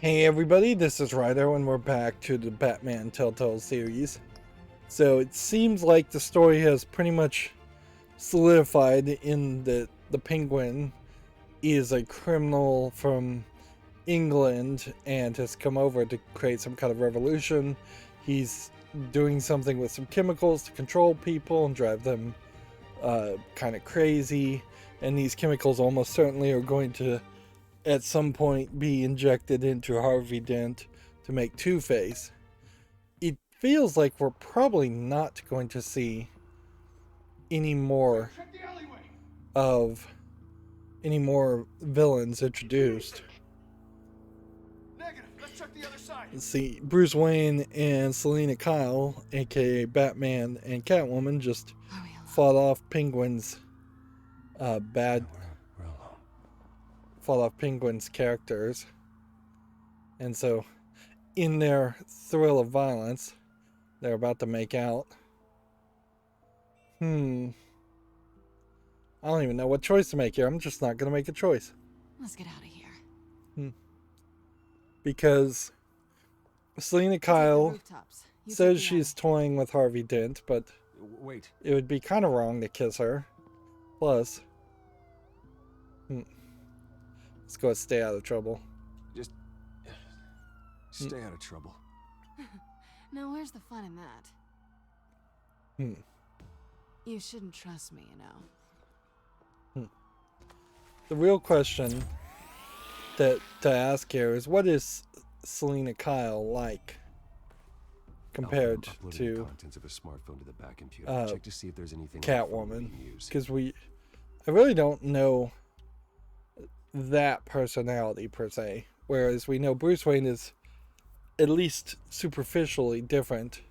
Hey everybody, this is Rydo and we're back to the Batman Telltale series. So it seems like the story has pretty much solidified in that the Penguin is a criminal from England and has come over to create some kind of revolution. He's doing something with some chemicals to control people and drive them kind of crazy, and these chemicals almost certainly are going to at some point be injected into Harvey Dent to make Two-Face. It feels like we're probably not going to see any more villains introduced. Let's see, Bruce Wayne and Selina Kyle, aka Batman and Catwoman, just fought off Penguin's Penguin's characters, and so in their thrill of violence they're about to make out. I don't even know what choice to make here. I'm just not gonna make a choice. Let's get out of here. Because Selina Kyle says she's toying with Harvey Dent, but wait, it would be kind of wrong to kiss her. Plus, let's go stay out of trouble. Just stay out of trouble. Now, where's the fun in that? You shouldn't trust me, you know. The real question to ask here is, what is Selina Kyle like compared to the contents of a smartphone to the back computer. Check to see if there's anything Catwoman? Because I really don't know that personality per se, whereas we know Bruce Wayne is at least superficially different.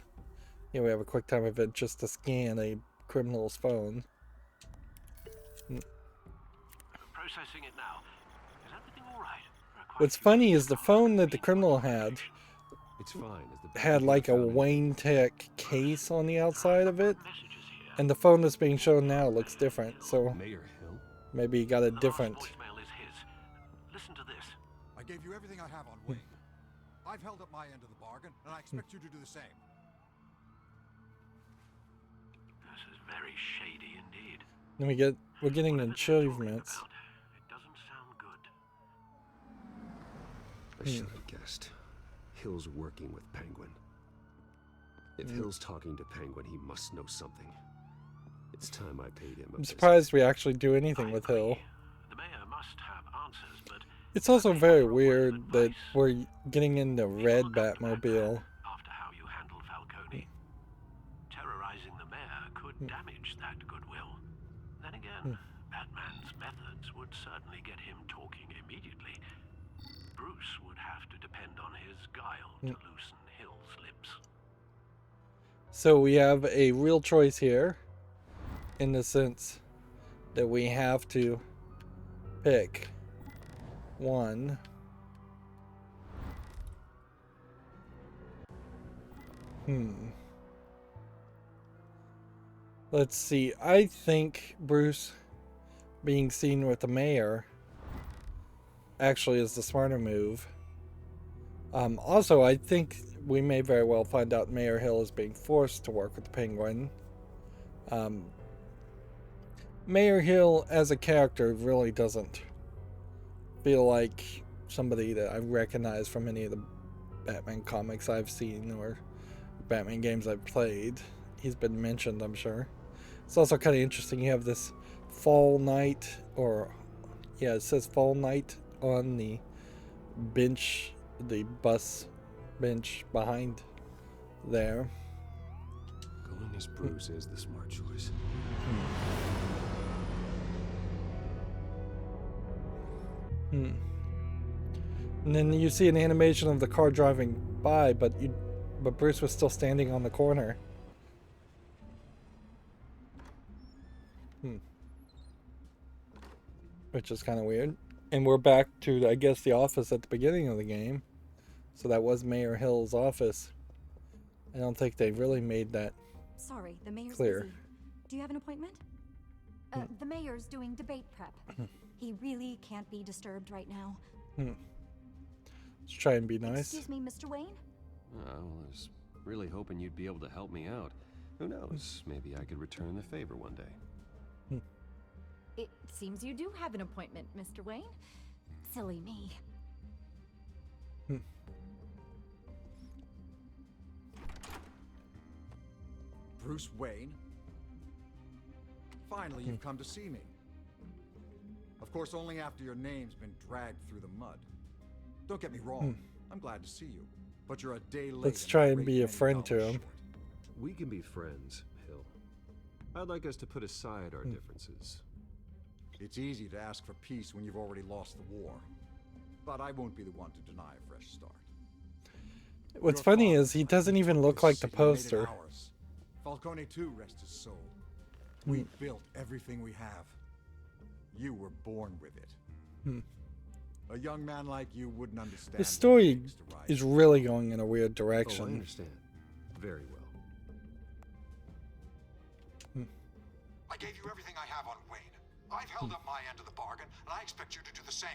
You know, we have a quick time event just to scan a criminal's phone. Processing it now. Is everything all right? What's funny is the phone that the criminal had had like a Wayne Tech case on the outside of it, and the phone that's being shown now looks different. So maybe he got a different. Listen to this. I gave you everything I have on Wayne. I've held up my end of the bargain, and I expect you to do the same. This is very shady indeed. Then we're getting achievements. It doesn't sound good. I should have guessed. Hill's working with Penguin. If Hill's talking to Penguin, he must know something. It's time I paid him. I'm surprised we actually do anything with Hill. The mayor must have answers, but it's also very weird that we're getting in the red Batmobile. After how you handled Falcone, terrorizing the mayor could damage that goodwill. Then again, Batman's methods would certainly get him talking immediately. Bruce would have to depend on his guile to loosen Hill's lips. So we have a real choice here, in the sense that we have to pick one. Let's see. I think Bruce being seen with the mayor actually is the smarter move. Also, I think we may very well find out Mayor Hill is being forced to work with the Penguin. Mayor Hill as a character really doesn't feel like somebody that I recognize from any of the Batman comics I've seen or Batman games I've played. He's been mentioned, I'm sure. It's also kind of interesting. You have this fall night, it says fall night on the bench, the bus bench behind there. Going as Bruce is the smart choice. And then you see an animation of the car driving by, but Bruce was still standing on the corner. Which is kind of weird. And we're back to, I guess, the office at the beginning of the game. So that was Mayor Hill's office. I don't think they really made that Sorry, the mayor's clear. busy. Do you have an appointment? The mayor's doing debate prep. He really can't be disturbed right now. Let's try and be nice. Excuse me, Mr. Wayne? I was really hoping you'd be able to help me out. Who knows? Maybe I could return the favor one day. It seems you do have an appointment, Mr. Wayne. Silly me. Bruce Wayne? Finally, you've come to see me. Of course, only after your name's been dragged through the mud. Don't get me wrong, I'm glad to see you. But you're a day late. Let's try and be a friend to him. We can be friends, Hill. I'd like us to put aside our differences. It's easy to ask for peace when you've already lost the war. But I won't be the one to deny a fresh start. What's Your funny father is he doesn't even look like the city made it poster. ours. Falcone too, rest his soul. We built everything we have. You were born with it. A young man like you wouldn't understand. The what it story takes to rise. is really going in a weird Oh, I direction. understand. Very well. I gave you everything I have on Wayne. I've held up my end of the bargain, and I expect you to do the same.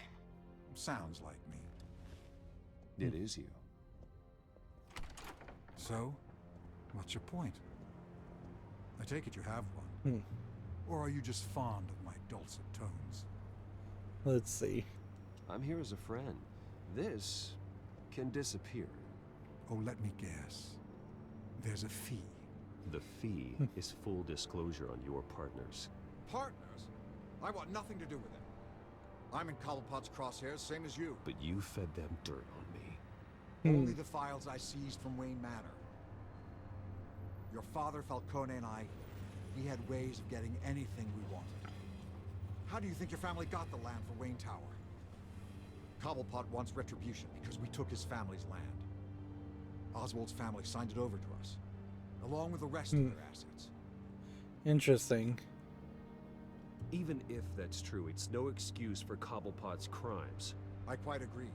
Sounds like me. It is you. So, what's your point? I take it you have one. Or are you just fond of my dulcet tones? Let's see. I'm here as a friend. This can disappear. Oh, let me guess. There's a fee. The fee is full disclosure on your partners. Partners? I want nothing to do with it. I'm in Cobblepot's crosshairs, same as you. But you fed them dirt on me. Only the files I seized from Wayne Manor. Your father, Falcone, and I, we had ways of getting anything we wanted. How do you think your family got the land for Wayne Tower? Cobblepot wants retribution because we took his family's land. Oswald's family signed it over to us, along with the rest of their assets. Interesting. Even if that's true, it's no excuse for Cobblepot's crimes. I quite agree.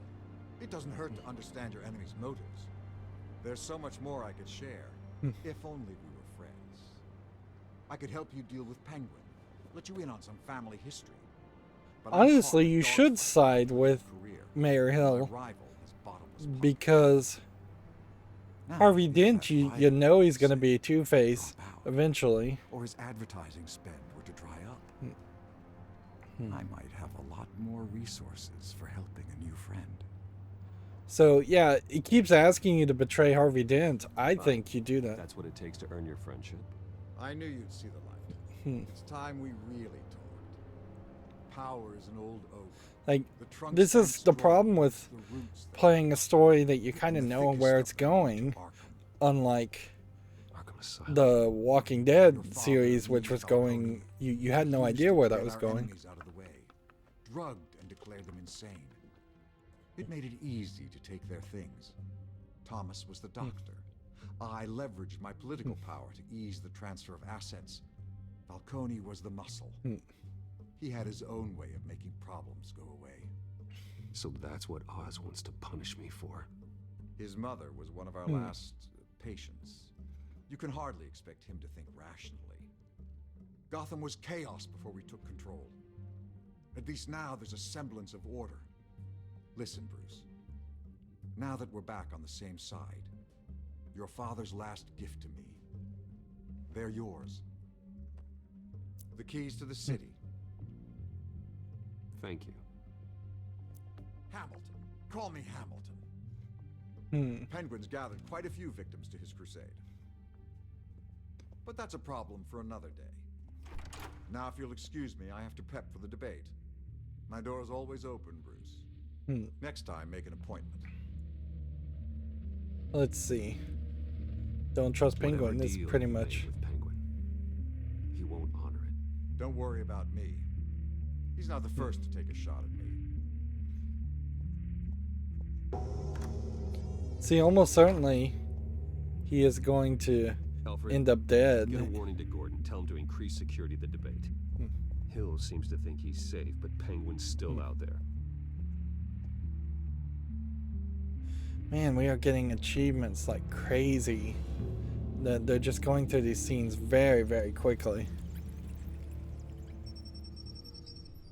It doesn't hurt to understand your enemy's motives. There's so much more I could share, if only we were friends. I could help you deal with Penguin, let you in on some family history. But I'm Honestly, caught in you a should dogfight side with career. Mayor My Hill rival is bottomless pop. because Now, Harvey if Dent, that you rival know he's going to say, be Two-Face drop out, eventually. or his advertising spend were to dry up, I might have a lot more resources for helping a new friend. So, yeah, he keeps asking you to betray Harvey Dent. I think you do that. That's what it takes to earn your friendship. I knew you'd see the light. It's time we really talked. Power is an old oak. Like, The trunk this stands is the strong, problem with the roots that playing a story that you kind of and the know thickest where of it's the roots going, of Arkham. unlike Arkham Asylum. the Walking Your Dead father series, which leaned was on going, Conan. you had no He used idea to where that get was our going. enemies out of the way, drugged and declared them insane. It made it easy to take their things. Thomas was the doctor. I leveraged my political power to ease the transfer of assets. Falcone was the muscle. He had his own way of making problems go away. So that's what Oz wants to punish me for. His mother was one of our last patients. You can hardly expect him to think rationally. Gotham was chaos before we took control. At least now there's a semblance of order. Listen, Bruce. Now that we're back on the same side, your father's last gift to me, they're yours. The keys to the city. Thank you. Hamilton. Call me Hamilton. Hmm. Penguin's gathered quite a few victims to his crusade. But that's a problem for another day. Now, if you'll excuse me, I have to prep for the debate. My door is always open, Bruce. Next time, make an appointment. Let's see. Don't trust Penguin Whatever is deal pretty you made much. with Penguin, he won't honor it. Don't worry about me. He's not the first to take a shot at me. See, almost certainly he is going to Alfred, end up dead. get a warning to Gordon. Tell him to increase security of the debate. Hill seems to think he's safe, but Penguin's still out there. Man, we are getting achievements like crazy. They're just going through these scenes very, very quickly.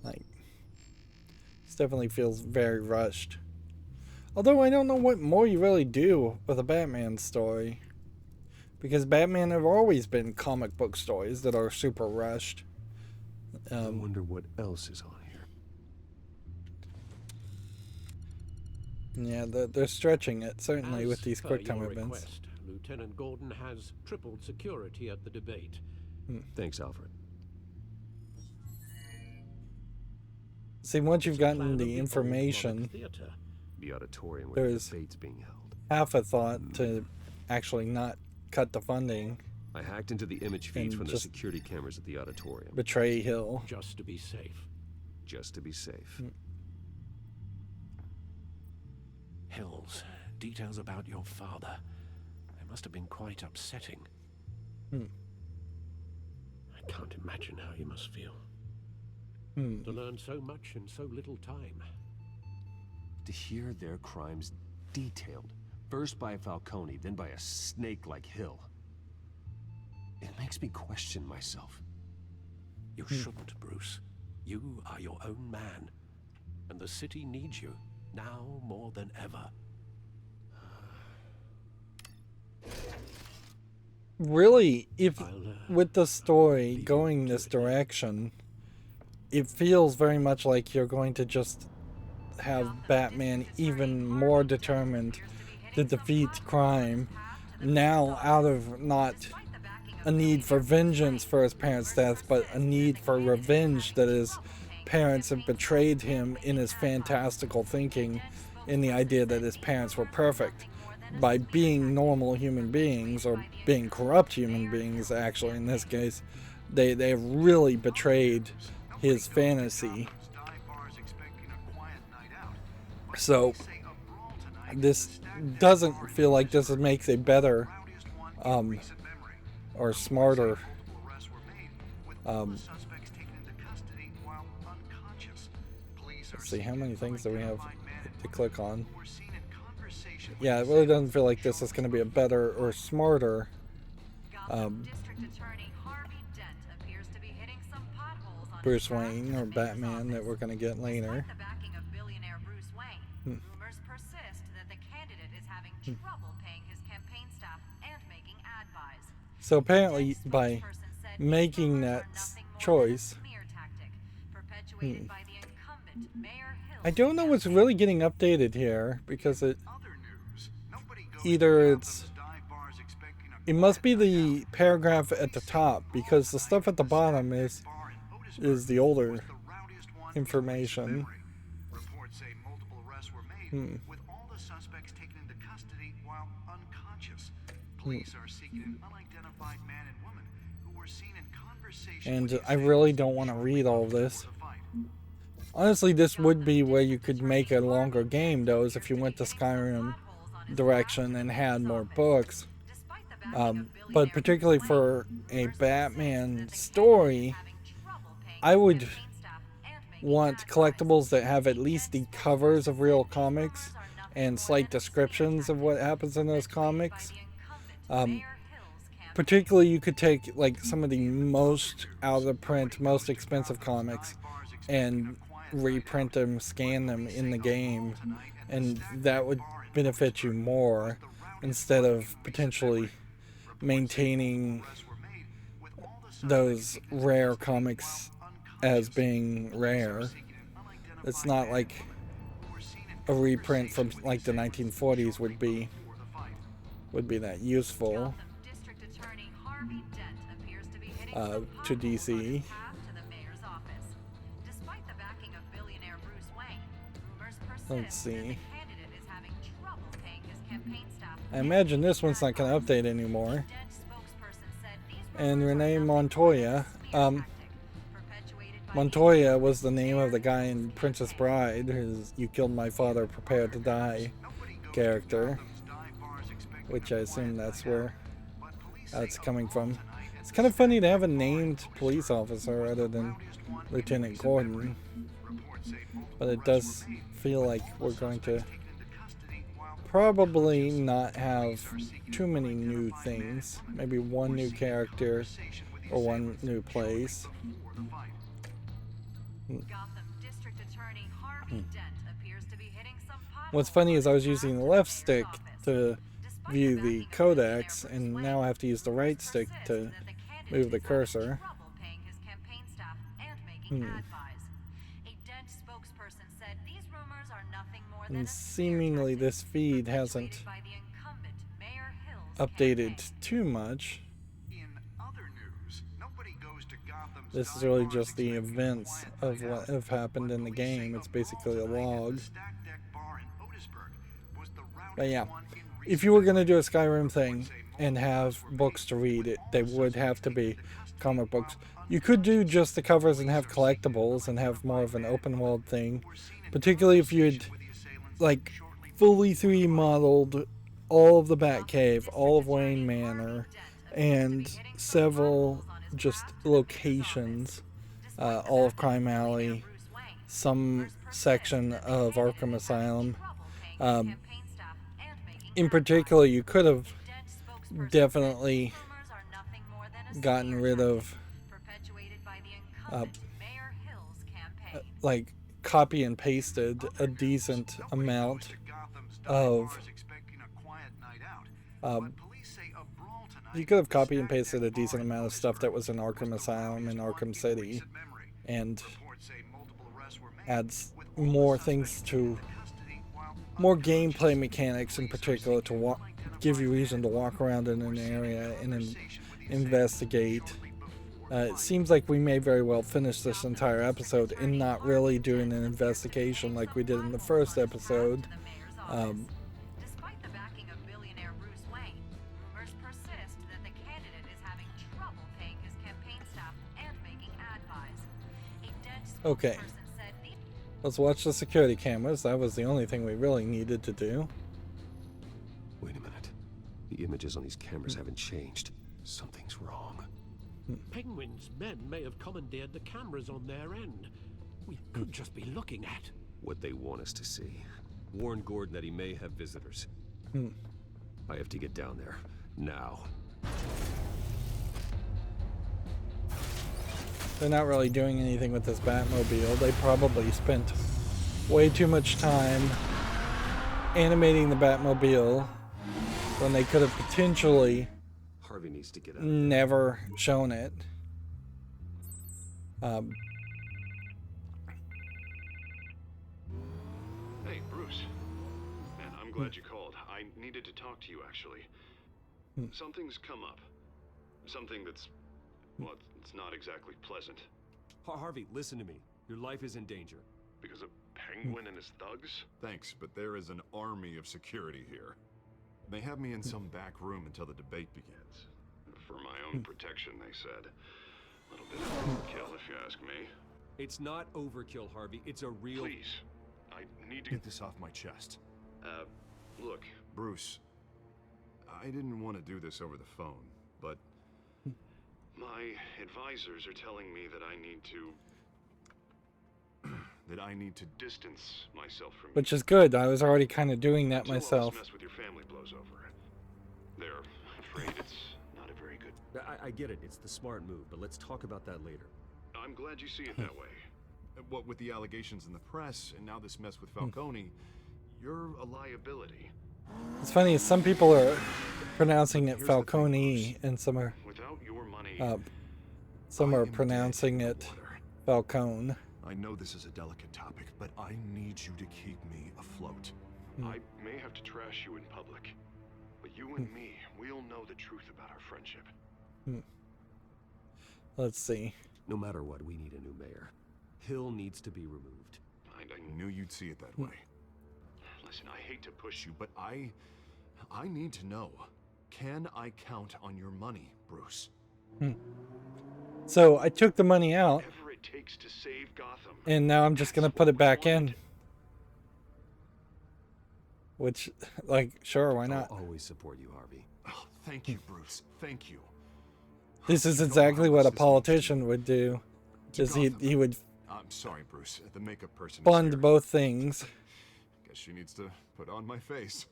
Like, this definitely feels very rushed. Although I don't know what more you really do with a Batman story. Because Batman have always been comic book stories that are super rushed. I wonder what else is on here. Yeah, they're stretching it, certainly, with these per QuickTime your events. request, Lieutenant Gordon has tripled security at the debate. Thanks, Alfred. See, once you've It's a plan gotten of the Old information, Monarch Theatre. The auditorium where the there's debate's being held. half a thought to actually not cut the funding, I hacked into the image feeds and from the just security cameras at the auditorium. betray Hill. Just to be safe. Just to be safe. Hills, details about your father. They must have been quite upsetting. I can't imagine how you must feel. To learn so much in so little time. To hear their crimes detailed, first by Falcone, then by a snake like Hill. It makes me question myself. You shouldn't, Bruce. You are your own man. And the city needs you, now more than ever. Really, if with the story going this direction, it feels very much like you're going to just have Batman even more determined to defeat crime, now out of not a need for vengeance for his parents' death, but a need for revenge that his parents have betrayed him in his fantastical thinking, in the idea that his parents were perfect. By being normal human beings, or being corrupt human beings, actually, in this case, they have really betrayed his fantasy. So, this doesn't feel like this makes a better, or smarter, let's see, how many things do we have to click on? Yeah, it really doesn't feel like this is going to be a better or smarter Bruce Wayne or Batman that we're going to get later. So apparently by making that choice, I don't know what's really getting updated here, because it must be the paragraph at the top, because the stuff at the bottom is the older information. Reports say multiple arrests were made, with all the suspects taken into custody while unconscious. Police are seeking an unidentified man and woman who were seen in conversation. And I really don't want to read all of this. Honestly, this would be where you could make a longer game, though, is if you went the Skyrim direction and had more books. But particularly for a Batman story, I would want collectibles that have at least the covers of real comics and slight descriptions of what happens in those comics. Particularly, you could take like some of the most out of print, most expensive comics and reprint them, scan them in the game, and that would benefit you more, instead of potentially maintaining those rare comics as being rare. It's not like a reprint from like the 1940s would be that useful to DC. Let's see. I imagine this one's not going to update anymore. And Renee Montoya. Montoya was the name of the guy in Princess Bride, his "You Killed My Father, Prepare to Die" character. Which I assume that's where that's coming from. It's kind of funny to have a named police officer other than Lieutenant Gordon. But it does feel like we're going to probably not have too many new things. Maybe one new character or one new place. What's funny is I was using the left stick to view the codex, and now I have to use the right stick to move the cursor. And seemingly this feed hasn't updated too much. This is really just the events of what have happened in the game. It's basically a log. But yeah, if you were going to do a Skyrim thing and have books to read, they would have to be comic books. You could do just the covers and have collectibles and have more of an open world thing, particularly if you'd like fully 3D modeled all of the Batcave, all of Wayne Manor, and several just locations, all of Crime Alley, some section of Arkham Asylum. In particular, you could have definitely gotten rid of like copy and pasted a decent amount of you could have copy and pasted a decent amount of stuff that was in Arkham Asylum and Arkham City and adds more things to more gameplay mechanics in particular to give you reason to walk around in an area and investigate. It seems like we may very well finish this entire episode in not really doing an investigation like we did in the first episode. Okay. Let's watch the security cameras. That was the only thing we really needed to do. Wait a minute. The images on these cameras haven't changed. Something's wrong. Penguin's men may have commandeered the cameras on their end. We could just be looking at what they want us to see. Warn Gordon that he may have visitors. I have to get down there. Now. They're not really doing anything with this Batmobile. They probably spent way too much time animating the Batmobile when they could have potentially Harvey needs to get out. Never shown it. Hey, Bruce. Man, I'm glad you called. I needed to talk to you, actually. Something's come up. Something that's, well, it's not exactly pleasant. Harvey, listen to me. Your life is in danger. Because of Penguin and his thugs? Thanks, but there is an army of security here. They have me in some back room until the debate begins. For my own protection, they said. A little bit of overkill, if you ask me. It's not overkill, Harvey. It's a real... Please. I need to get this off my chest. Look. Bruce, I didn't want to do this over the phone, but... My advisors are telling me that I need to distance myself from you. Which is good. I was already kind of doing that myself. All this mess with your family blows over. They're afraid it's not a very good... I get it. It's the smart move, but let's talk about that later. I'm glad you see it that way. What with the allegations in the press, and now this mess with Falcone, you're a liability. It's funny, some people are pronouncing it Falcone, and some are pronouncing it Falcone. I know this is a delicate topic, but I need you to keep me afloat. I may have to trash you in public, but you and me, we'll know the truth about our friendship. Let's see. No matter what, we need a new mayor. Hill needs to be removed. I knew you'd see it that way. Listen, I hate to push you, But I need to know. Can I count on your money, Bruce? So I took the money out, whatever it takes to save Gotham. And now I'm just gonna put it back in. Which, like, sure, why not? I'll always support you, Harvey. Oh, thank you, Bruce. Thank you. This is exactly what a politician would do. Is he would I'm sorry, Bruce. The makeup person fund both things. Guess she needs to put on my face.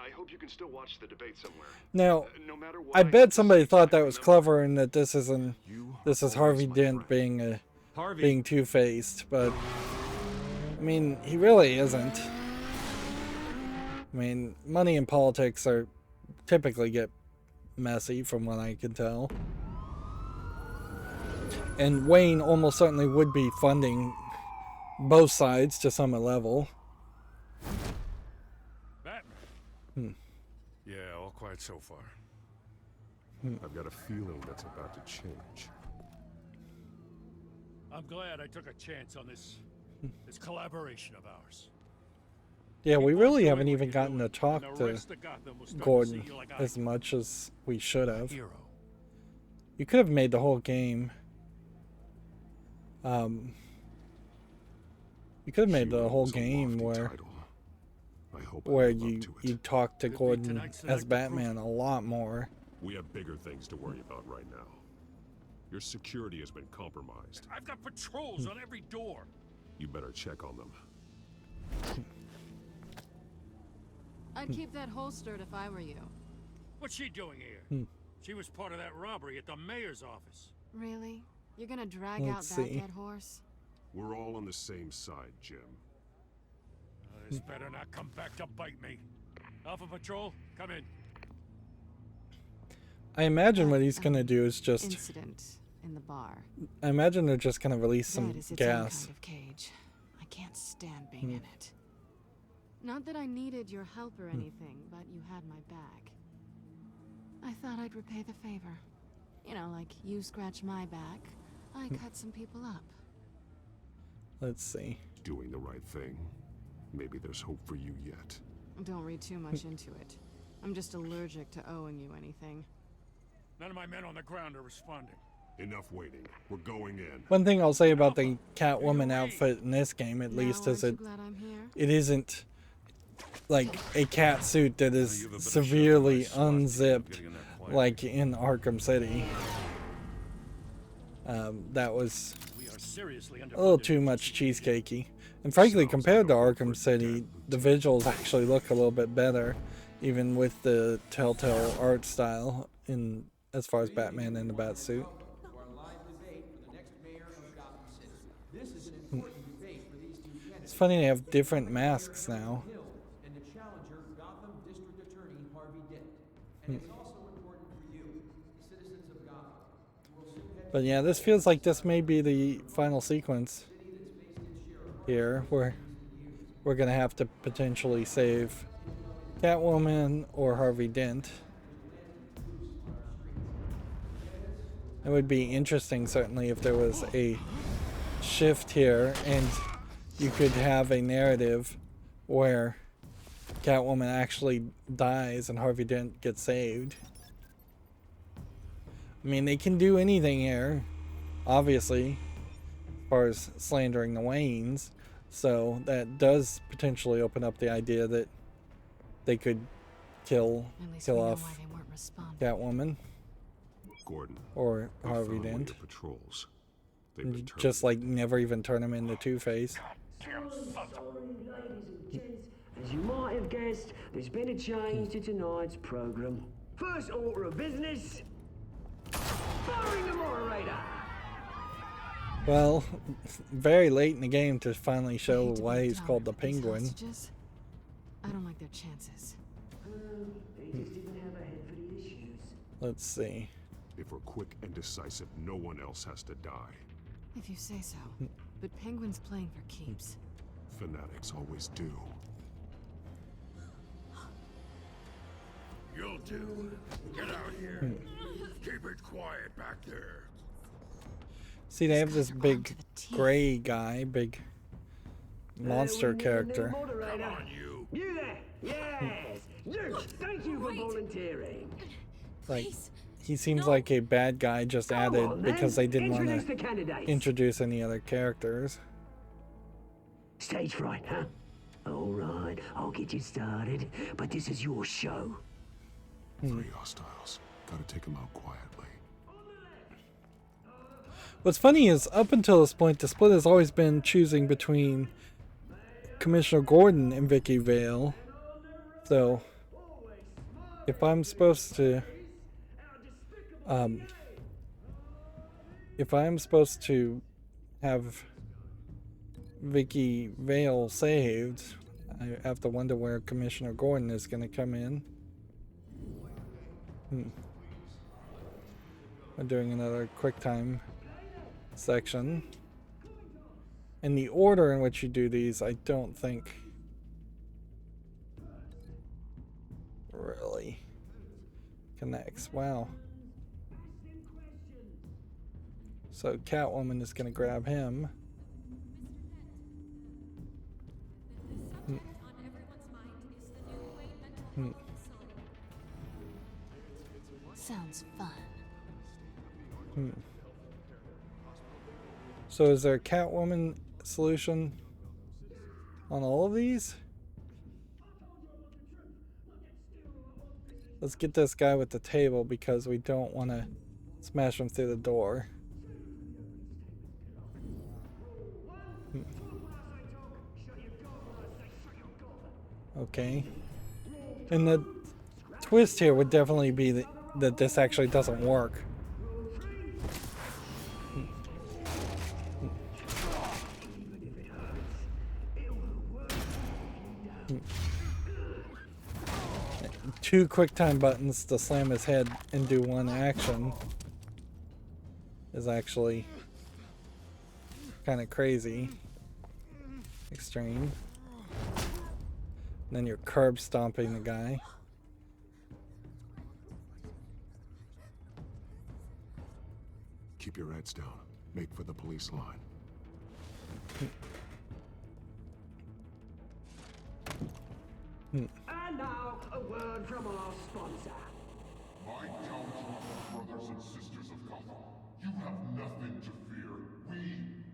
I hope you can still watch the debate somewhere. Now, No matter what, I bet somebody thought that was clever and that this is Harvey Dent being two-faced, but I mean, he really isn't. I mean, money and politics are typically get messy from what I can tell. And Wayne almost certainly would be funding both sides to some level. Batman. Yeah, all quiet so far. I've got a feeling that's about to change. I'm glad I took a chance on this collaboration of ours. Yeah, we really haven't even gotten to talk to Gordon as much as we should have. You could have made the whole game. You could have made the whole game where you talk to Gordon as Batman a lot more. We have bigger things to worry about right now. Your security has been compromised. I've got patrols on every door. You better check on them. I'd keep that holstered if I were you. What's she doing here? She was part of that robbery at the mayor's office. Really? You're gonna drag out that dead horse? We're all on the same side, Jim. This better not come back to bite me. Alpha Patrol, come in. I imagine what he's gonna do is just incident in the bar. I imagine they're just gonna release some That is its gas. own kind of cage. I can't stand being in it. Not that I needed your help or anything, but you had my back. I thought I'd repay the favor. You know, like you scratch my back, I cut some people up. Let's see. Doing the right thing. Maybe there's hope for you yet. Don't read too much into it. I'm just allergic to owing you anything. None of my men on the ground are responding. Enough waiting. We're going in. One thing I'll say about the Catwoman outfit in this game, at least, is it isn't like a cat suit that is severely unzipped like in Arkham City. That was a little too much cheesecakey. And frankly, compared to Arkham City, the visuals actually look a little bit better, even with the Telltale art style in as far as Batman in the Batsuit. It's funny they have different masks now. But yeah, this feels like this may be the final sequence here, where we're gonna have to potentially save Catwoman or Harvey Dent. It would be interesting, certainly, if there was a shift here and you could have a narrative where Catwoman actually dies and Harvey Dent gets saved. I mean, they can do anything here, obviously, as far as slandering the Waynes, so that does potentially open up the idea that they could kill off Catwoman. Gordon, or Harvey Dent. Patrols. Just like never even turn him into Two-Face. As you might have guessed, there's been a change to tonight's program. First order of business, firing the moderator. Well, very late in the game to finally show why he's called the Penguin. I don't like their chances. They just didn't have a head for the issues. Let's see. If we're quick and decisive, no one else has to die. If you say so. But Penguin's playing for keeps. Fanatics always do. You'll do. Get out here. Keep it quiet back there. See, they have this big gray guy, big monster character. Come on, you. You there? Yes. You. Thank you for volunteering. Like, he seems like a bad guy just added because they didn't want to introduce any other characters. Stage fright, huh? All right, I'll get you started, but this is your show. 3 hostiles. Gotta take them out quietly. What's funny is, up until this point, the split has always been choosing between Commissioner Gordon and Vicky Vale. So, if I'm supposed to have Vicky Vale saved, I have to wonder where Commissioner Gordon is going to come in. We're doing another QuickTime section. And the order in which you do these, I don't think really connects. Wow. So Catwoman is going to grab him. Sounds fun. So is there a Catwoman solution on all of these? Let's get this guy with the table because we don't want to smash him through the door. Okay. And the twist here would definitely be that this actually doesn't work. Two QuickTime buttons to slam his head and do one action is actually kind of crazy. Extreme. And then you're curb stomping the guy. Keep your heads down. Make for the police line. And now, a word from our sponsor. My downtrodden brothers and sisters of Gotham, you have nothing to fear. We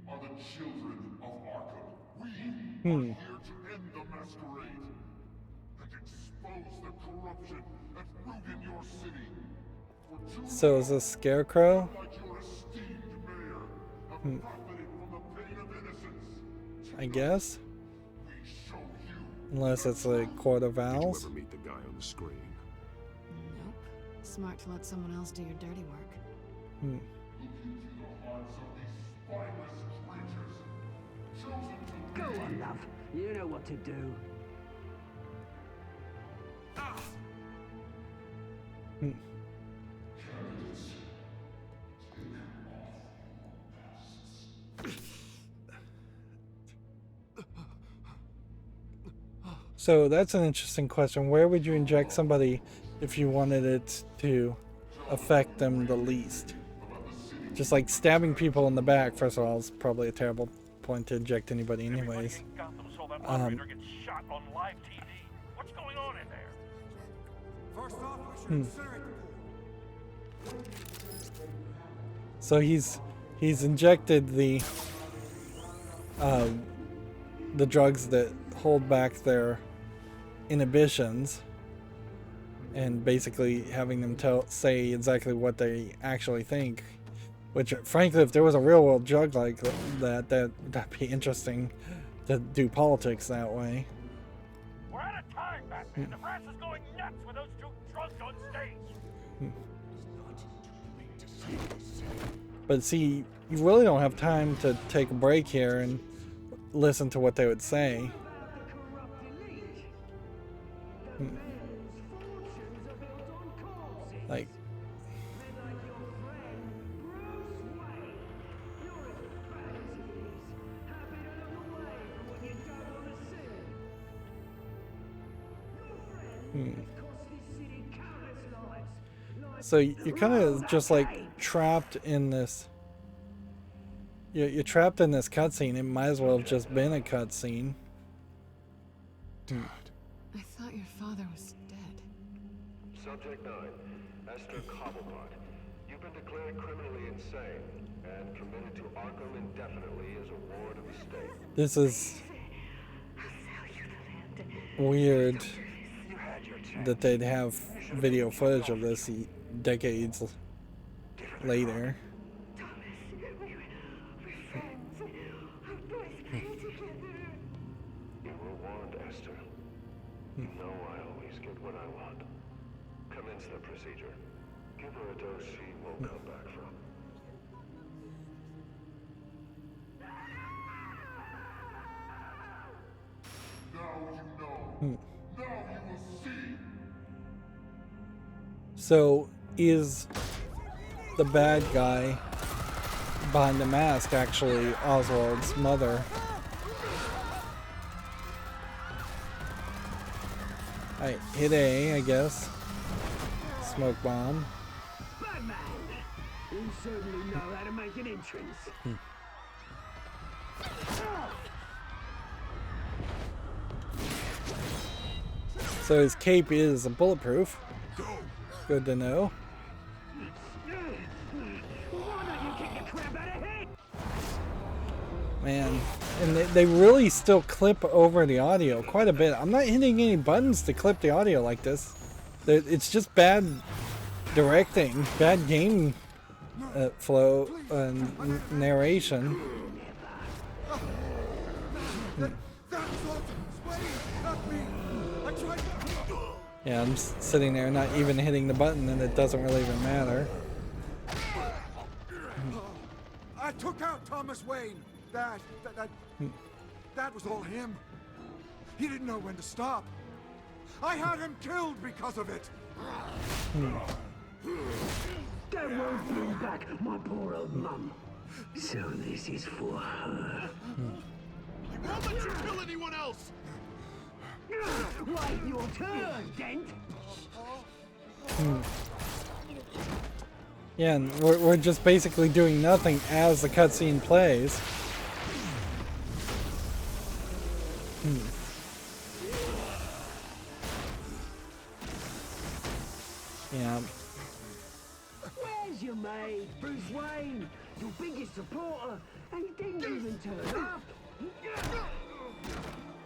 are the children of Arkham. We are here to end the masquerade and expose the corruption that ruined your city. For So is this Scarecrow? like your esteemed mayor have profited from the pain of innocence. I guess. We show you. Unless it's a Court of Did you Owls. ever meet the guy on the screen? Nope. Smart to let someone else do your dirty work. Looking into the hearts of these spineless creatures, chosen to Go on, love. You know what to do. candidates. Take off your masks. So that's an interesting question. Where would you inject somebody if you wanted it to affect them the least? Just like stabbing people in the back, first of all, is probably a terrible point to inject anybody anyways. Shot on live TV. What's going on in there? First off, we should incinerate the pool. So he's injected the drugs that hold back their inhibitions and basically having them say exactly what they actually think, which frankly, if there was a real world drug like that'd be interesting to do politics that way. We're out of time, Batman. The press is going nuts with those two drunks on stage. But see, you really don't have time to take a break here and listen to what they would say. Like, so you're kind of just like trapped in this. You're trapped in this cutscene. It might as well have just been a cutscene. I thought your father was dead. Subject 9, Esther Cobblepot. You've been declared criminally insane and committed to Arkham indefinitely as a ward of the state. This is weird that they'd have video footage of this decades later. You were warned, Esther. You know I always get what I want. Commence the procedure. Give her a dose she won't come back from. Now you So is the bad guy behind the mask actually Oswald's mother? Alright, hit A, I guess. Smoke bomb. Batman! You certainly know how to make an entrance. So his cape is bulletproof. Good to know. Man, and they really still clip over the audio quite a bit. I'm not hitting any buttons to clip the audio like this. It's just bad directing, bad game flow and narration. Yeah, I'm sitting there not even hitting the button and it doesn't really even matter. I took out Thomas Wayne. That was all him. He didn't know when to stop. I had him killed because of it. That won't bring back my poor old mum. So this is for her. I won't let you kill anyone else! Wait your turn, Dent! Yeah, and we're just basically doing nothing as the cutscene plays. Yeah. Where's your mate, Bruce Wayne? Your biggest supporter, and he didn't even turn up.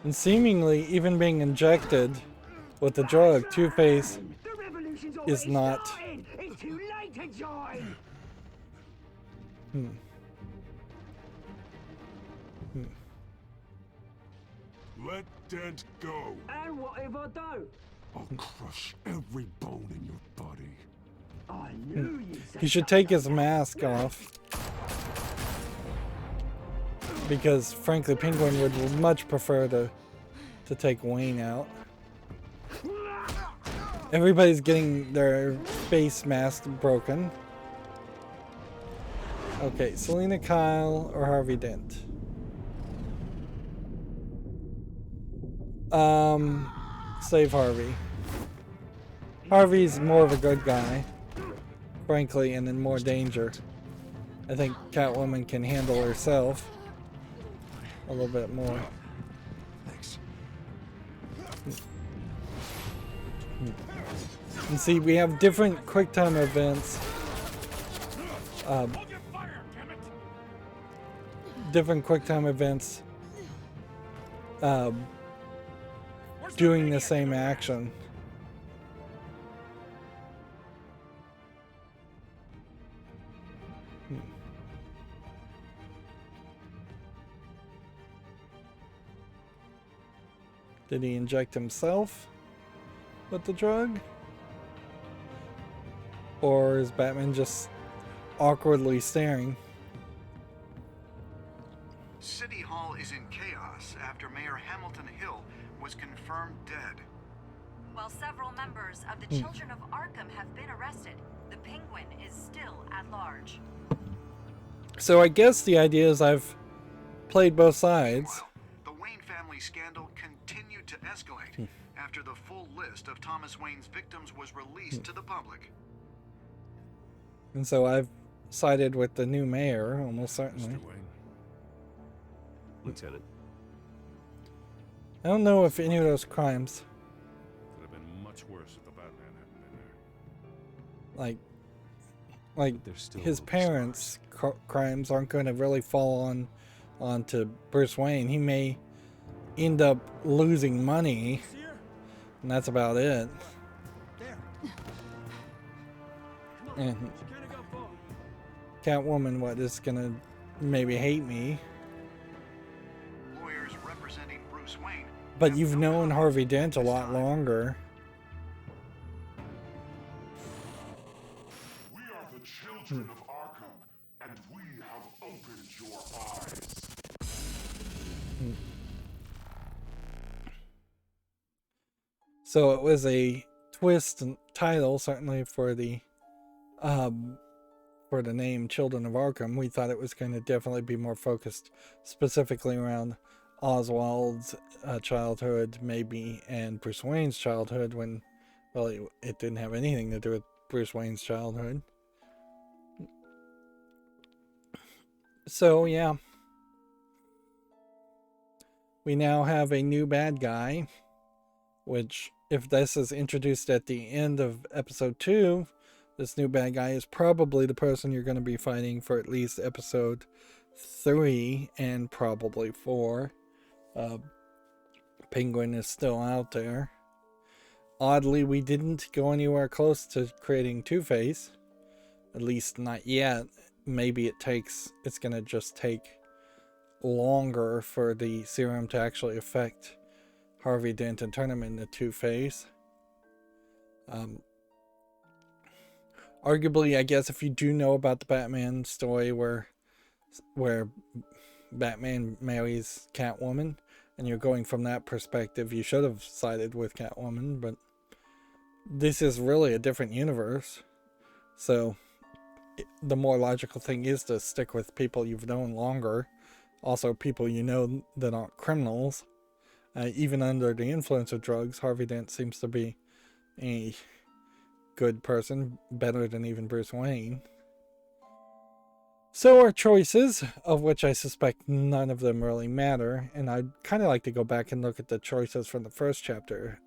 And seemingly even being injected with the drug, Two-Face is not. It's too late to join. Let Dent go. And what if I don't? I'll crush every bone in your body. I knew you'd say He should take his mask off. Because frankly, Penguin would much prefer to take Wayne out. Everybody's getting their face mask broken. Okay, Selena Kyle or Harvey Dent? Save Harvey. Harvey's more of a good guy, frankly, and in more danger. I think Catwoman can handle herself a little bit more. Thanks. And see, we have different QuickTime events. Different QuickTime events doing the same action. Did he inject himself with the drug? Or is Batman just awkwardly staring? City Hall is in chaos after Mayor Hamilton Hill was confirmed dead. While several members of the Children of Arkham have been arrested, the Penguin is still at large. So I guess the idea is I've played both sides. The Wayne family scandal continued to escalate after the full list of Thomas Wayne's victims was released to the public. And so I've sided with the new mayor, almost certainly. Mr. Wayne. Lieutenant. I don't know if any of those crimes, Could have been much worse if the Batman hadn't been there. like his parents' crimes aren't going to really fall onto Bruce Wayne. He may end up losing money, and that's about it. And Catwoman, what, is gonna maybe hate me? Lawyers representing Bruce Wayne. But you've known Harvey Dent a lot longer. We are the children of Arkham, and we have opened your eyes. So it was a twist and title, certainly for the name Children of Arkham. We thought it was going to definitely be more focused specifically around Oswald's childhood, maybe, and Bruce Wayne's childhood, when, well, it didn't have anything to do with Bruce Wayne's childhood. So, yeah. We now have a new bad guy, which, if this is introduced at the end of episode 2, this new bad guy is probably the person you're going to be fighting for at least episode 3 and probably 4. Penguin is still out there. Oddly, we didn't go anywhere close to creating Two-Face. At least not yet. Maybe it's going to just take longer for the serum to actually affect Harvey Dent and turn him into Two-Face. Arguably, I guess if you do know about the Batman story where Batman marries Catwoman, and you're going from that perspective, you should have sided with Catwoman, but this is really a different universe. So the more logical thing is to stick with people you've known longer. Also, people you know that aren't criminals. Even under the influence of drugs, Harvey Dent seems to be a good person, better than even Bruce Wayne. So our choices, of which I suspect none of them really matter, and I'd kind of like to go back and look at the choices from the first chapter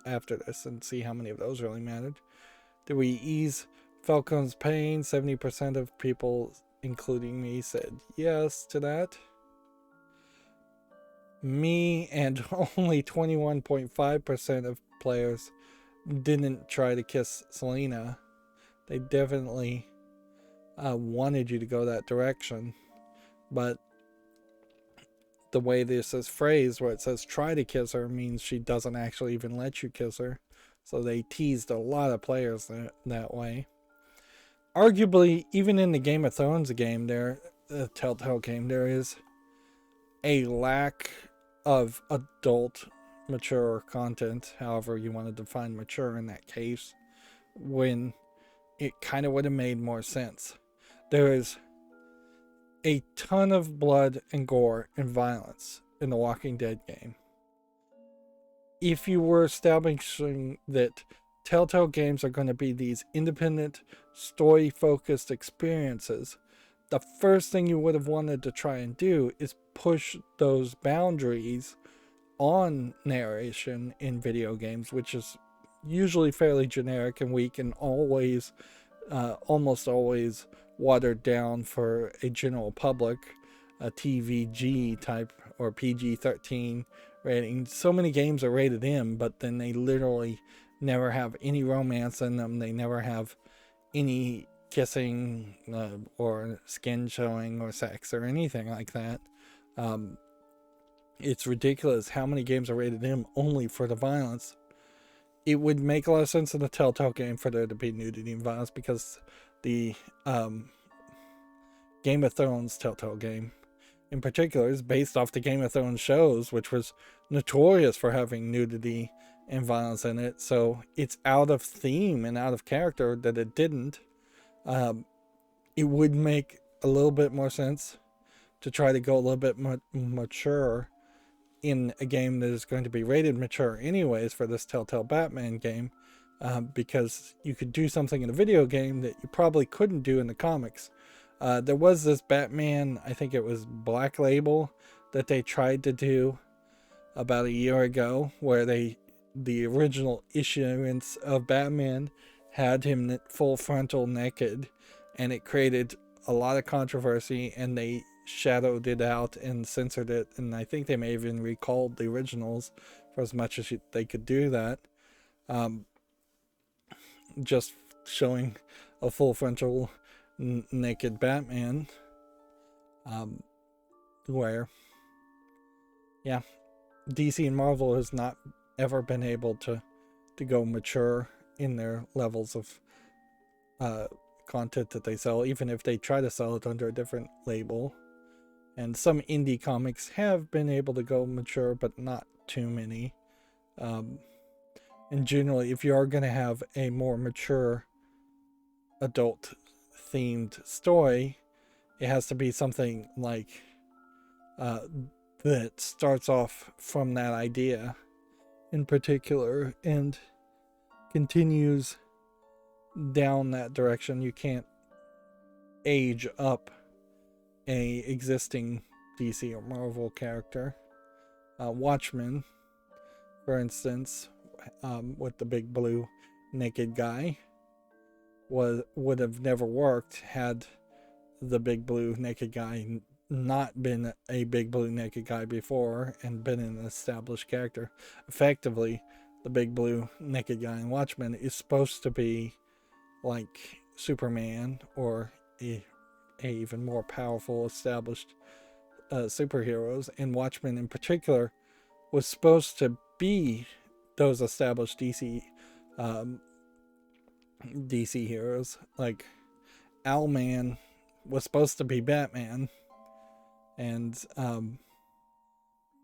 after this and see how many of those really mattered. Did we ease Falcone's pain? 70% of people, including me, said yes to that. Me and only 21.5% of players didn't try to kiss Selena. They definitely wanted you to go that direction, but the way this is phrased, where it says try to kiss her, means she doesn't actually even let you kiss her. So they teased a lot of players that way. Arguably, even in the Game of Thrones game, the Telltale game, there is a lack of adult, mature content, however you want to define mature in that case, when it kind of would have made more sense. There is a ton of blood and gore and violence in the Walking Dead game. If you were establishing that Telltale games are going to be these independent, story-focused experiences, the first thing you would have wanted to try and do is push those boundaries on narration in video games, which is usually fairly generic and weak and always, almost always watered down for a general public, a TVG type or PG-13 rating. So many games are rated M, but then they literally never have any romance in them. They never have any kissing or skin showing or sex or anything like that. It's ridiculous how many games are rated M only for the violence. It would make a lot of sense in a Telltale game for there to be nudity and violence, because the Game of Thrones Telltale game in particular is based off the Game of Thrones shows, which was notorious for having nudity and violence in it. So it's out of theme and out of character that it didn't. It would make a little bit more sense to try to go a little bit mature in a game that is going to be rated mature anyways for this Telltale Batman game, because you could do something in a video game that you probably couldn't do in the comics. There was this Batman, I think it was Black Label, that they tried to do about a year ago, where the original issuance of Batman had him full frontal naked, and it created a lot of controversy, and they shadowed it out and censored it, and I think they may have even recalled the originals for as much as they could do that. Just showing a full frontal naked Batman, where, yeah, DC and Marvel has not ever been able to go mature in their levels of content that they sell, even if they try to sell it under a different label. And some indie comics have been able to go mature, but not too many. And generally, if you are going to have a more mature adult themed story, it has to be something like that starts off from that idea in particular and continues down that direction. You can't age up a existing DC or Marvel character. Watchmen, for instance, with the big blue naked guy, would have never worked had the big blue naked guy not been a big blue naked guy before and been an established character. Effectively, the big blue naked guy in Watchmen is supposed to be like Superman or a even more powerful established superheroes, and Watchmen in particular was supposed to be those established DC heroes. Like Owlman was supposed to be Batman, and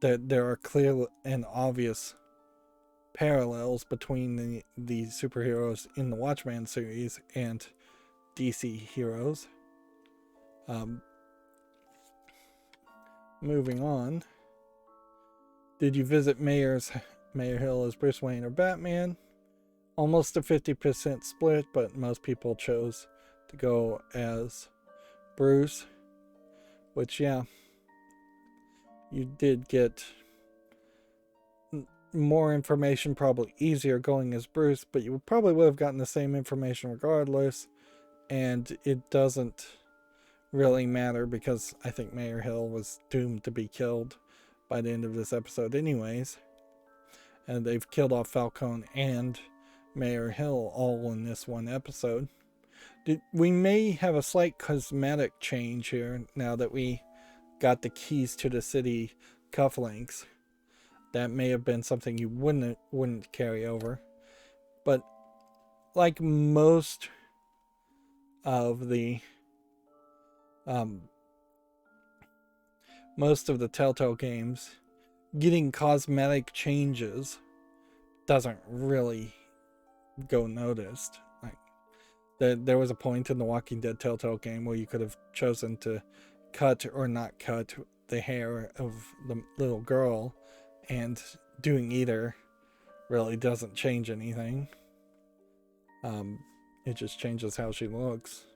there are clear and obvious parallels between the superheroes in the Watchmen series and DC heroes. Moving on. Did you visit Mayor Hill as Bruce Wayne or Batman? Almost a 50% split, but most people chose to go as Bruce. Which, yeah, you did get more information, probably easier going as Bruce, but you probably would have gotten the same information regardless. And it doesn't really matter because I think Mayor Hill was doomed to be killed by the end of this episode anyways. And they've killed off Falcone and Mayor Hill all in this one episode. We may have a slight cosmetic change here now that we got the keys to the city cufflinks. That may have been something you wouldn't carry over. But like most of the Telltale games, getting cosmetic changes doesn't really go noticed. Like there was a point in the Walking Dead Telltale game where you could have chosen to cut or not cut the hair of the little girl, and doing either really doesn't change anything. It just changes how she looks.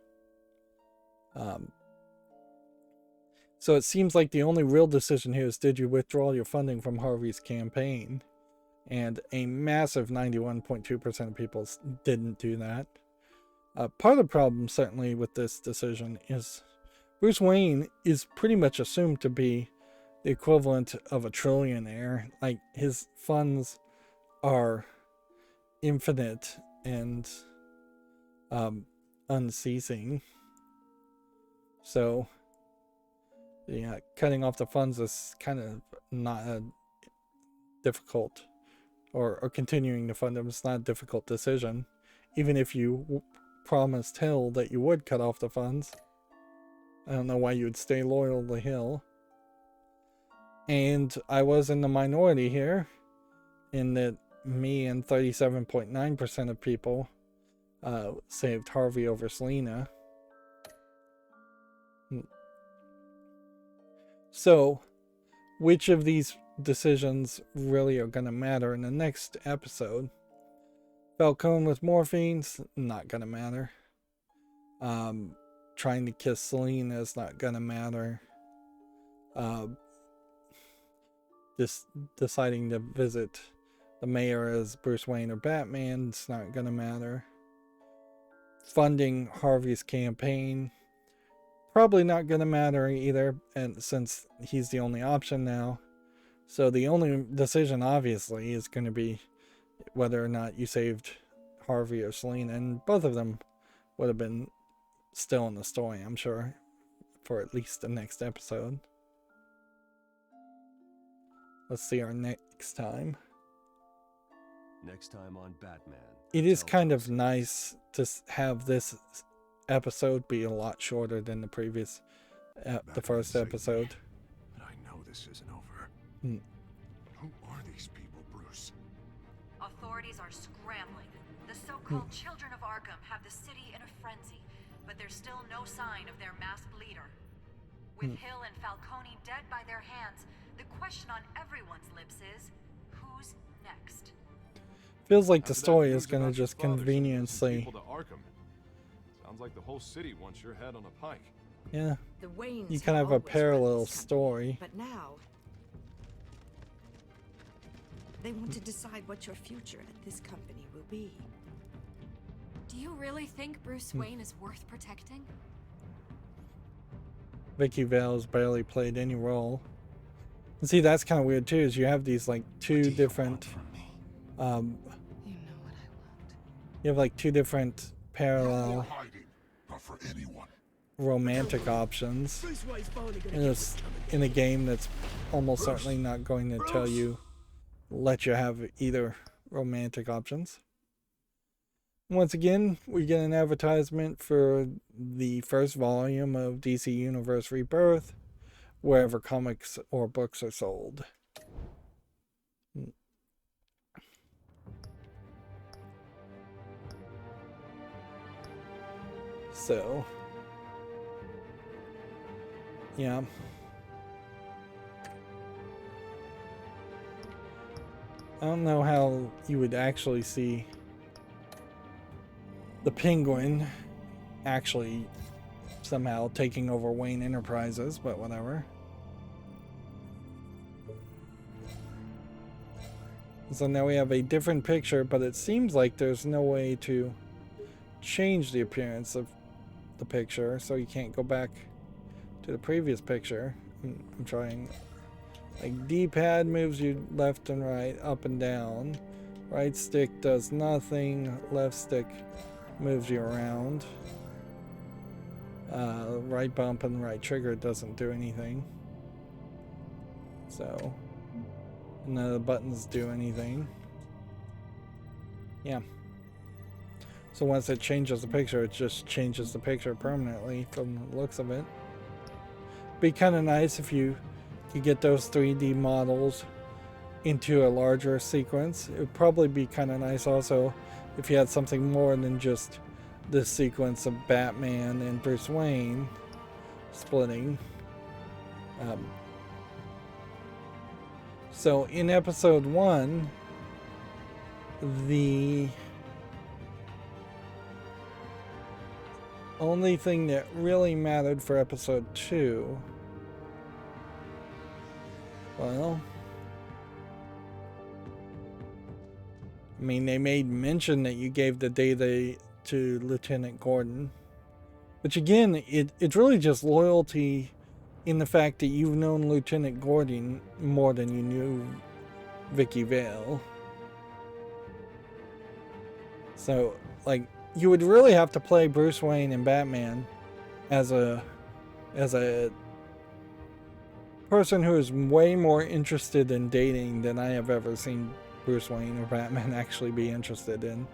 So it seems like the only real decision here is, did you withdraw your funding from Harvey's campaign? And a massive 91.2% of people didn't do that. Part of the problem, certainly, with this decision is Bruce Wayne is pretty much assumed to be the equivalent of a trillionaire. Like, his funds are infinite and unceasing. So, yeah, cutting off the funds is kind of not a difficult, or continuing to fund them is not a difficult decision. Even if you promised Hill that you would cut off the funds, I don't know why you would stay loyal to Hill. And I was in the minority here, in that me and 37.9% of people saved Harvey over Selena. So, which of these decisions really are going to matter in the next episode? Falcone with morphine's not going to matter. Trying to kiss Selena is not going to matter. Deciding to visit the mayor as Bruce Wayne or Batman is not going to matter. Funding Harvey's campaign, probably not going to matter either, and since he's the only option now. So the only decision, obviously, is going to be whether or not you saved Harvey or Selena, and both of them would have been still in the story, I'm sure, for at least the next episode. Let's see our next time. Next time on Batman. It is kind of nice to have this episode be a lot shorter than the previous, the first episode. But I know this isn't over. Who are these people, Bruce? Authority authorities are scrambling. The so-called Children of Arkham have the city in a frenzy, but there's still no sign of their masked leader. With Hill and Falcone dead by their hands, the question on everyone's lips is, who's next? Feels like the After that story news is going to about your just father sending some conveniently. people to Arkham. Sounds like the whole city wants your head on a pike. Yeah. The Waynes You kind of have a always run parallel this company, story. but now they want to decide what your future at this company will be. Do you really think Bruce Wayne is worth protecting? Vicky Vale's barely played any role. And see, that's kind of weird too, is you have these like two different you have like two different parallel romantic options in a game that's almost certainly not going to let you have either romantic options. Once again, we get an advertisement for the first volume of DC Universe Rebirth, wherever comics or books are sold. So, yeah. I don't know how you would actually see the Penguin actually somehow taking over Wayne Enterprises, but whatever. So now we have a different picture, but it seems like there's no way to change the appearance of the picture, so you can't go back to the previous picture. I'm trying. Like D-pad moves you left and right, up and down. Right stick does nothing. Left stick moves you around. Right bump and right trigger doesn't do anything. So none of the buttons do anything. Yeah. So once it changes the picture, it just changes the picture permanently from the looks of it. Be kind of nice if you could get those 3D models into a larger sequence. It would probably be kind of nice also if you had something more than just this sequence of Batman and Bruce Wayne splitting. So in episode 1, the only thing that really mattered for episode 2, well, I mean, they made mention that you gave the data to Lieutenant Gordon, which again, it's really just loyalty in the fact that you've known Lieutenant Gordon more than you knew Vicky Vale. So, like, you would really have to play Bruce Wayne and Batman as a person who is way more interested in dating than I have ever seen Bruce Wayne or Batman actually be interested in.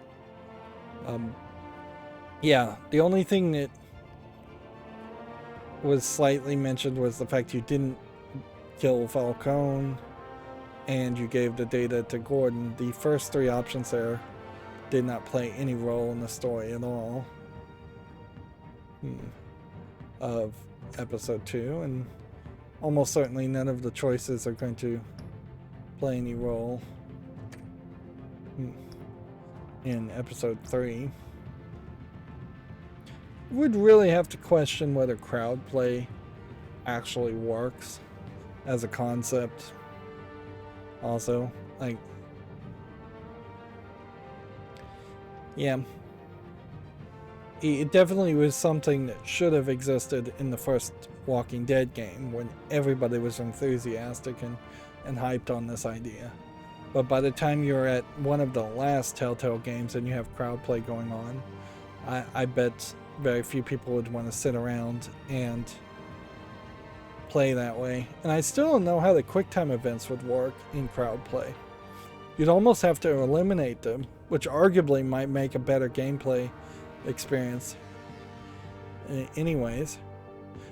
Yeah, the only thing that was slightly mentioned was the fact you didn't kill Falcone and you gave the data to Gordon. The first 3 options there did not play any role in the story at all of episode 2, and almost certainly none of the choices are going to play any role in episode 3. Would really have to question whether crowd play actually works as a concept. Also, like, yeah, it definitely was something that should have existed in the first Walking Dead game when everybody was enthusiastic and hyped on this idea. But by the time you're at one of the last Telltale games and you have crowd play going on, I bet very few people would want to sit around and play that way. And I still don't know how the QuickTime events would work in crowd play. You'd almost have to eliminate them, which arguably might make a better gameplay experience. Anyways,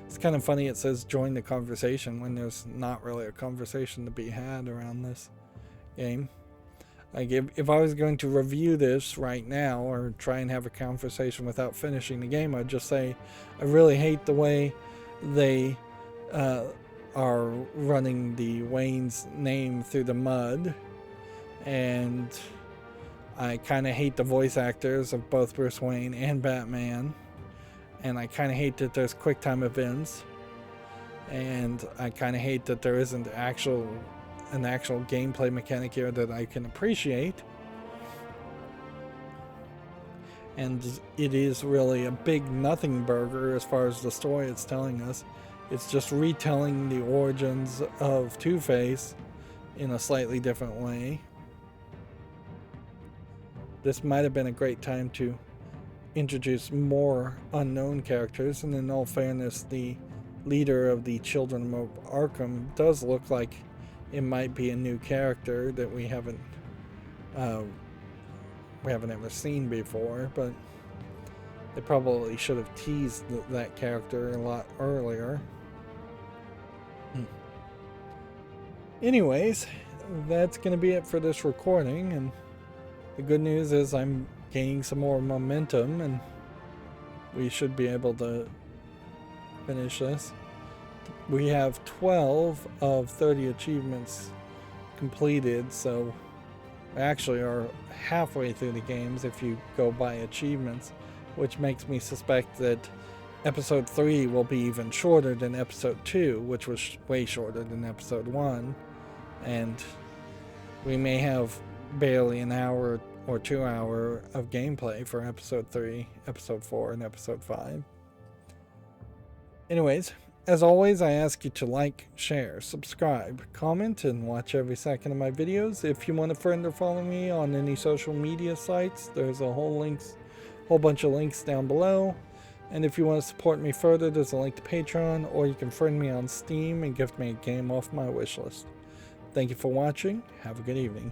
it's kind of funny it says join the conversation when there's not really a conversation to be had around this game. Like, if I was going to review this right now or try and have a conversation without finishing the game, I'd just say I really hate the way they are running the Wayne's name through the mud, and I kind of hate the voice actors of both Bruce Wayne and Batman, and I kind of hate that there's QuickTime events, and I kind of hate that there isn't an actual gameplay mechanic here that I can appreciate. And it is really a big nothing burger as far as the story it's telling us. It's just retelling the origins of Two-Face in a slightly different way. This might have been a great time to introduce more unknown characters, and in all fairness, the leader of the Children of Arkham does look like it might be a new character that we haven't ever seen before, but they probably should have teased that character a lot earlier. Anyways, that's going to be it for this recording, and the good news is I'm gaining some more momentum, and we should be able to finish this. We have 12 of 30 achievements completed, so we actually are halfway through the games if you go by achievements, which makes me suspect that episode 3 will be even shorter than episode 2, which was way shorter than episode 1, and we may have barely an hour or 2 hour of gameplay for episode 3, episode 4, and episode 5. Anyways, as always, I ask you to like, share, subscribe, comment, and watch every second of my videos. If you want to friend or follow me on any social media sites, there's a whole bunch of links down below. And if you want to support me further, there's a link to Patreon, or you can friend me on Steam and gift me a game off my wishlist. Thank you for watching. Have a good evening.